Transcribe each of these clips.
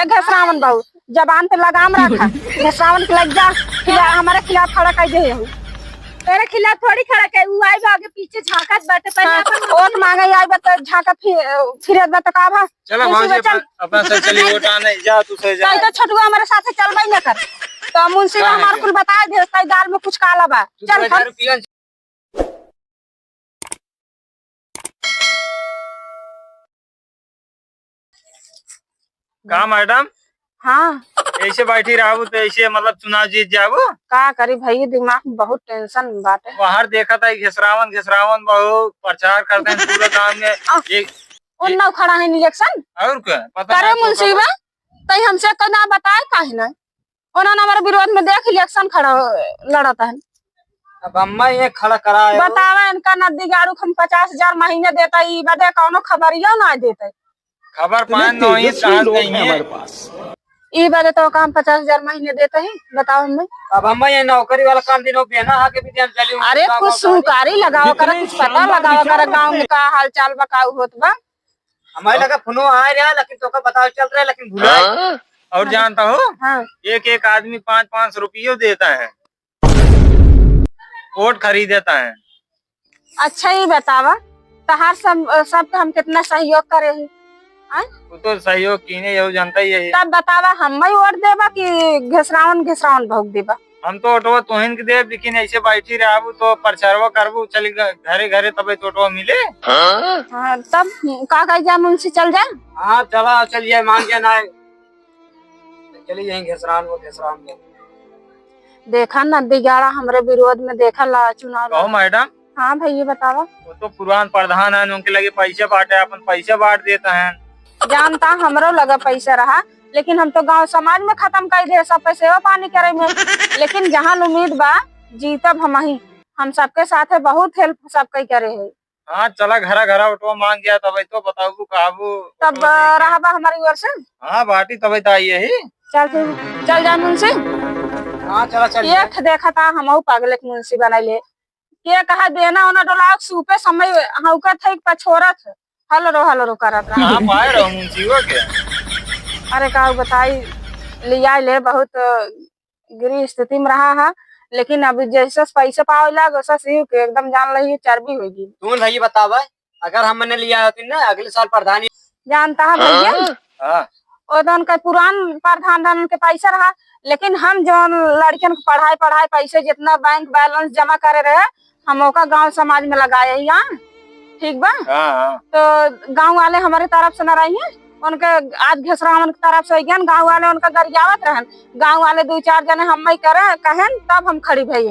घसरावन बहू जबान पे लगाम रखा। घसरावन के लग जा हमारे खिलाफ खड़ा कर दे। तेरे खिलाफ थोड़ी खड़ा कर, वो आई आगे पीछे झांकत बाटे पहले अपन वोट मांगे आई बत झाका फिर बत का भा। चलो भाजी अपना से चली वोट आने जा तू से जा। तो छोटुआ हमारे साथ चलबई न कर तो मुंशी हमार कुल बता दे कई दाल में कुछ काला बा। चल का मैडम? हाँ ऐसे बैठी रहू तो ऐसे मतलब चुनाव जीत जाबू का करी भाई, दिमाग में बहुत टेंशन बाटे। बाहर देखा था घिसरावन घिसरावन बहुत प्रचार करते हैं पूरे गांव में। उन्ना खड़ा है इलेक्शन और क्या पता करे मुंशी बा तई हमसे कदा बताए काहे ना उन्होंने हमारे विरोध में देख इलेक्शन खड़ा लड़ता है। अब अम्मा ये खड़ा करा है बतावा इनका नदी गाड़ू हम 50,000 महीने देता ई बदे कौनो खबरियो ना देते। खबर पान नहीं है हमारे पास ई बदे तो काम 50,000 महीने देते हैं। बताओ हमें अब अम्मा ये नौकरी वाला काम दिनों पे ना आके भी ध्यान चली। अरे कुछ सुनकारी लगाओ कर कुछ पता लगाओ कर गांव में का हाल चाल बकाऊ होत बा। हमारे लगा फोनो आ रहा लेकिन तो का बताओ चल रहा है लेकिन भूला और जानता हो हाँ। एक एक आदमी 5-5 रुपये देता है वोट खरीद देता है। अच्छा ही बतावा तहार सब हम कितना सहयोग करे ही वो तो सहयोग कीने यही जानता ही है। तब बतावा हम ही वोट देबा कि घिसरावन घिसरावन भोग देबा। हम तो ऑटो तोहिन के देव लेकिन ऐसे बैठी रहबू तो प्रचारवा करबू चली घरे घरे तब तो ऑटो मिले। हाँ, तब का कह जा मुंशी चल जा। हाँ चला चलिए मांग के ना चलिए यहीं घिसरावन देखा नदी गाड़ा हमारे विरोध में देखा ला चुनाव। कहो मैडम। हाँ भैया बतावा। वो तो पुरान प्रधान है उनके लगे पैसे बांटे अपन पैसे बांट देता है। जानता हमरो लगा पैसा रहा लेकिन हम तो गांव समाज में खत्म कर दे सब पैसे पानी करे में। लेकिन जहाँ उम्मीद बा जीतब हम सबके साथ है बहुत हेल्प सबके करे है। हाँ चला घरा घरा ऑटो मांग गया तब तो बताऊ काबू तब रहा बा हमारी ओर से। हाँ बाटी तब तो आई है। चल जा मुंशी। हाँ चला चल एक देखा था हम पागल एक मुंशी बनाइले के कहा देना ओना डोला सूपे समय हौका थे पछोरत हलो रो करत कहां पाए रहो मुंशी हो के। अरे का बताई लिया ले बहुत गिरी स्थिति में रहा है लेकिन अब जैसे पैसे पावे लाग वैसा सी के एकदम जान लही चर्बी होगी। तू भैया बतावा अगर हमने लिया होती ना अगले साल प्रधान जानता है भैया। हां ओदन का पुरान प्रधान के पैसा रहा लेकिन हम जो लड़कियन को पढ़ाई पैसे जितना बैंक बैलेंस जमा करे रहे हम ओका गांव समाज में लगाए यहाँ ठीक बा। तो गांव वाले हमारे तरफ से न रही है उनके आज घिसरावन की तरफ से ज्ञान गांव वाले उनका गरियावत रहन। गांव वाले 2-4 जने हम ही करे कहन तब हम खड़ी भई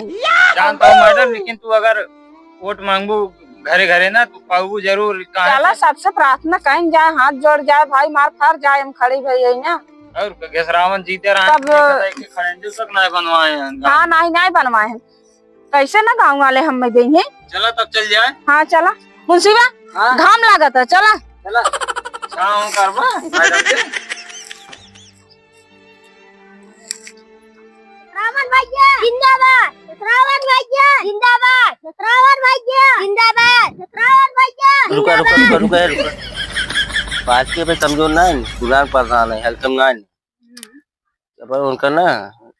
जानता हूं मैडम लेकिन तू अगर वोट मांगबू घरे घरे ना तू पाऊ जरूर। चला सबसे प्रार्थना कहीं जाए हाथ जोड़ जाए भाई मार फार जाए हम खड़ी भई है ना। और घिसरावन जीते रहे तब खड़ंडू तक नहीं बनवाए हैं। हाँ नहीं बनवाए हैं कैसे ना गाँव वाले हम में देंगे। चला तब चल जाए। हाँ चला मुंशीबा घाम लागत है चला चला छाव करबा मैडम के। श्रावण भैया जिंदाबाद, श्रावण भैया जिंदाबाद, श्रावण भैया जिंदाबाद, श्रावण भैया रुका बात के पे कमजोर ना है पुरान प्रधान है हेल्थ में ना पर उनका ना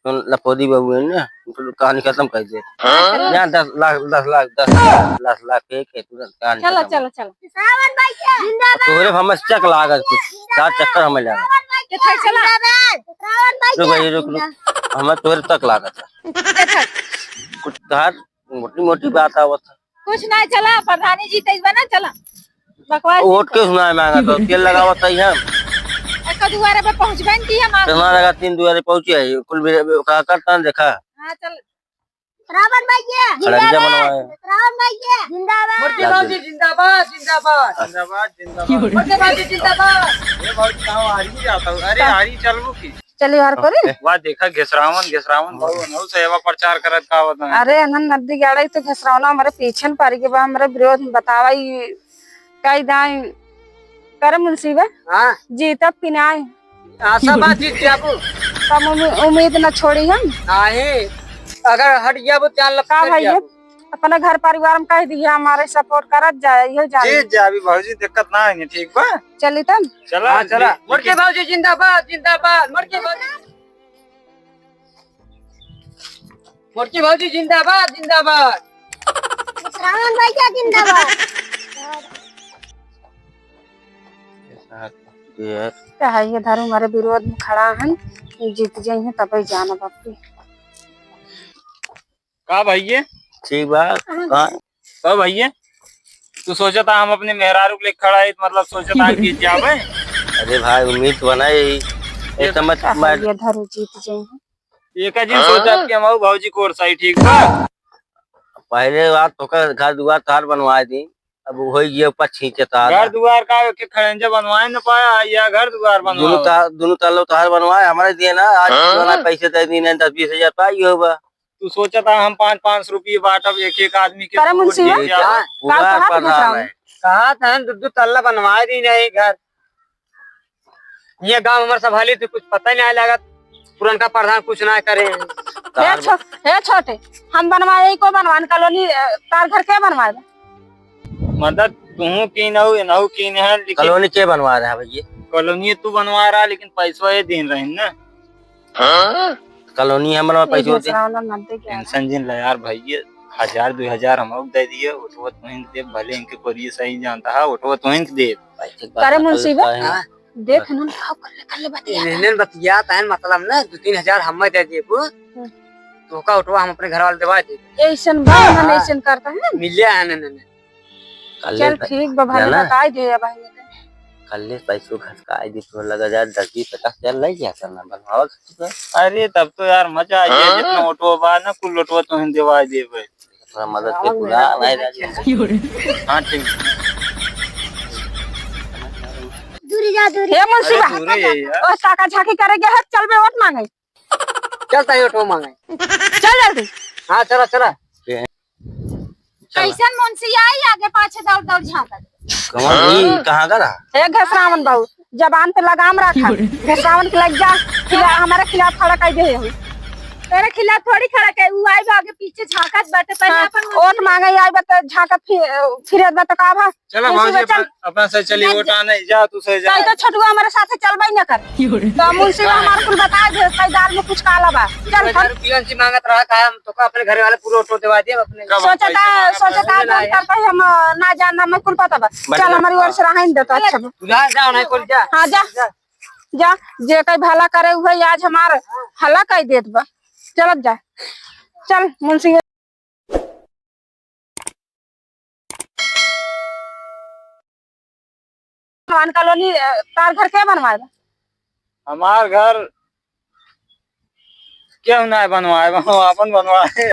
लपोदी बाबू है ना उनको कहानी खत्म कर दे। यहाँ 10 लाख के तुरंत कहानी। चलो श्रावण भैया जिंदाबाद। तोरे हम चक लागत कुछ 4 चक्कर हमें लगा। रुक हमें तोरे तक लागत कुछ घर मोटी बात आवत कुछ ना चला प्रधानी जी तेज बना चला बकवास वोट के सुना मांगा तो तेल लगावत है हम एक दुआरे पे पहुंचबन की हम तना लगा 3 दुआरे पहुंचे है कुल का करता देखा। हां चल श्रावण भैया जिंदाबाद, श्रावण भैया जिंदाबाद, मोटी बाजी जिंदाबाद मोटी बाजी जिंदाबाद। ये बहुत गांव हारी जाता हूं। अरे हारी चलबू की चलिए यार करे वाह देखा घिसरावन बहुत नौ सेवा प्रचार करत का होता है। अरे अनन नदी गाड़ी तो घिसरावना हमारे पीछे पारी के बा हमारे विरोध में बतावा कई दाई कर मुंशीबा। हां जीतब कि नहीं आशा बात जीत जाबू कम उम्मीद न छोड़ी हम नहीं अगर हट गया वो चाल का भैया अपने घर परिवार में कह दिया हमारे सपोर्ट करत जाए यो जा जी जी अभी भाजी दिक्कत ना है ठीक बा चली तब चला चला मुड़के भाजी जिंदाबाद जिंदाबाद मुड़के भाजी जिंदाबाद रावण भैया जिंदाबाद। ये क्या है ये धर्म हमारे विरोध में खड़ा है जीत जाइए तब जाना बापी का भैया ठीक बात कहाँ का भैया तू सोचा था हम अपने मेहरारू के लिए खड़ा है मतलब सोचा था कि जावे अरे भाई उम्मीद बनाई ये समझ क्या है ये धर्म जीत जाइए एक दिन सोचा कि हम भाजी कोर सही ठीक बा पहले बात तो घर दुआर तार बनवाए थी अब हो गया ऊपर छींचे तार घर दुआर का के खड़ंजा बनवाए न पाया या घर दुआर बनवा दोनों तार तार बनवाए हमारे दिए ना आज तो पैसे दे दी 10-20 हजार पाई होगा तू सोचा था हम 5-5 रुपये बांटब एक आदमी के करे मुंशी वोट दिया जाए। पूरा प्रधान है कहा था दो तल्ला बनवा दी नहीं घर ये गांव हमारे संभाली तो कुछ पता ही नहीं लगा पुरनका प्रधान कुछ ना करे हे छोटे हम बनवाए को बनवान कॉलोनी तार घर के बनवाए मतलब तू की नहु की है लेकिन कॉलोनी के बनवा रहा है भैया कॉलोनी तू बनवा रहा लेकिन पैसा ये दिन रहे ना कॉलोनी हमारा पैसे होते टेंशन जिन ला यार भैया 1000-2000 हम दे दिए उठवा तुहिन दे भले इनके कोरिए सही जानता है उठवा तुहिन दे करे मुंशी देख न कर ले बतिया तहन मतलब ना 2-3 हजार हम दे देबो तो का उठवा हम अपने घर वाले दवा दे ऐसन बात ऐसन करता है मिलिया है न चल ठीक बा भाई बताई दे भाई कल पैसों खसकाई दी तो लगा यार 10-20-50 हजार लग गया करना बनवावा अरे तब तो यार मजा आ गया जितना ऑटो बा ना कुल ऑटो तुहिन देवा देबे थोड़ा मदद के पूरा नहीं हां ठीक दूरी जा दूरी। हे मुंशी अरे दूरे है यार ओ काका झाकी करेगे है चल बे वोट मांगे चलता है ऑटो मांगे चल जल्दी हां चला चला कैसन मुंशी आई आगे पाछे दौड़ दौड़ झांका कौन कहां का रहा हे घसरावन बाबू जबान पे लगाम रखा घसरावन के लग जा हमारे खिलाफ खड़ा कर दे तेरे खिलाफ थोड़ी खड़ा के उ आई आगे पीछे झांकत बाटे पहले अपन वोट मांगे आई बत झांकत फिरत बत का भा चलो भाजी अपना से चली वोट आने जा तू से जा तो छोटुआ हमारे साथ चलबई न कर तो मुंशी हमारे कुल बता दे पैदार में कुछ काला बा चल हम रुपया से मांगत रहा का हम तो का अपने घर वाले पूरा ऑटो दवा दिए अपने सोचता करता हम ना जानना मैं कुल पता बा चल हमारी ओर से रहन दे तो अच्छा बा। तू जा नहीं कोल जा हां जा जा जे कई भला करे हुए आज हमार हला कह देत बा चलत जा चल मुंशी कॉलोनी तार घर के बनवाए हमार घर क्यों ना बनवाए अपन बनवाए